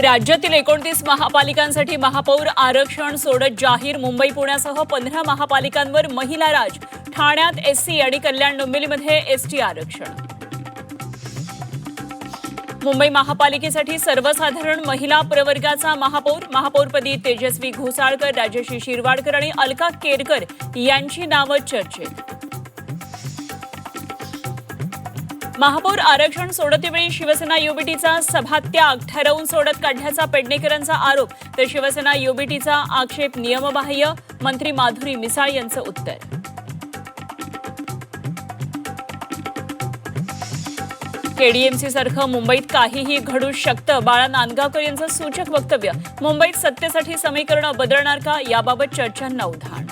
राज्यातील 29 महापालिकांसाठी महापौर आरक्षण सोडत जाहीर. मुंबई पुण्यासह 15 महापालिकांवर महिला राज. ठाण्यात एससी आणि कल्याण डोंबिवलीमध्ये एसटी आरक्षण. मुंबई महापालिकेसाठी सर्वसाधारण महिला प्रवर्गाचा महापौरपदी तेजस्वी घोसाळकर, राजश्री शिरवाडकर आणि अलका केरकर यांची नावं चर्चेत. महापौर आरक्षण सोडतीवेळी शिवसेना युबीटीचा सभात्याग ठरवून सोडत काढल्याचा पेडणेकरांचा आरोप, तर शिवसेना युबीटीचा आक्षेप नियमबाह्य. मंत्री माधुरी मिसाळ यांचं उत्तर. केडीएमसी सारखं मुंबईत काहीही घडू शकतं, बाळा नांदगावकर यांचं सूचक वक्तव्य. मुंबईत सत्तेसाठी समीकरणं बदलणार का, याबाबत चर्चांना उधाण.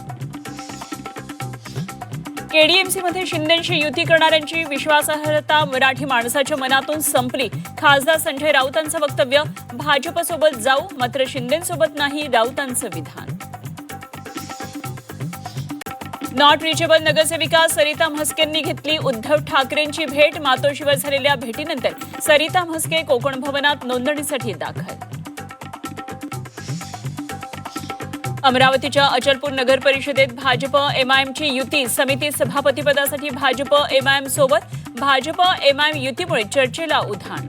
केडीएमसीमध्ये शिंदेंशी युती करणाऱ्यांची विश्वासार्हता मराठी माणसाच्या मनातून संपली. खासदार संजय राऊतांचं वक्तव्य. भाजपसोबत जाऊ मात्र शिंदेंसोबत नाही, राऊतांचं विधान. नॉट रिचेबल नगरसेविका सरिता म्हस्केंनी घेतली उद्धव ठाकरेंची भेट. मातोश्रीवर झालेल्या भेटीनंतर सरिता म्हस्के कोकण भवनात नोंदणीसाठी दाखल. अमरावतीच्या अचलपूर नगर परिषदेत भाजप एमआयएमची युती. समिती सभापतीपदासाठी भाजप एमआयएम सोबत. भाजप एमआयएम युतीमुळे चर्चेला उधाण.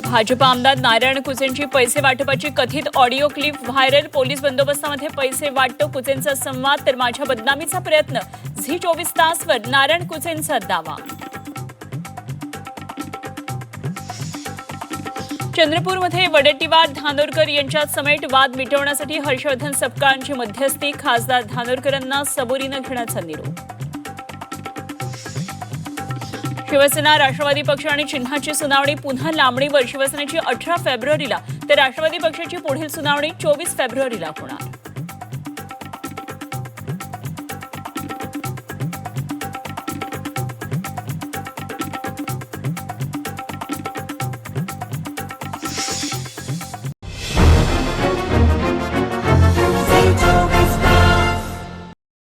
भाजप आमदार नारायण कुचेंची पैसे वाटपाची कथित ऑडिओ क्लिप व्हायरल. पोलीस बंदोबस्तामध्ये पैसे वाटतो कुचेंचा संवाद, तर माझ्या बदनामीचा प्रयत्न. झी 24 तासवर नारायण कुचेंचा दावा. चंद्रपूरमध्ये वडेट्टीवार धानोरकर यांच्यात समेट. वाद मिटवण्यासाठी हर्षवर्धन सपकाळांची मध्यस्थी. खासदार धानोरकरांना सबुरीनं घेण्याचा निरोप. शिवसेना राष्ट्रवादी पक्ष आणि चिन्हाची सुनावणी पुन्हा लांबणीवर. शिवसेनेची 18 फेब्रुवारीला तर राष्ट्रवादी पक्षाची पुढील सुनावणी 24 फेब्रुवारीला होणार.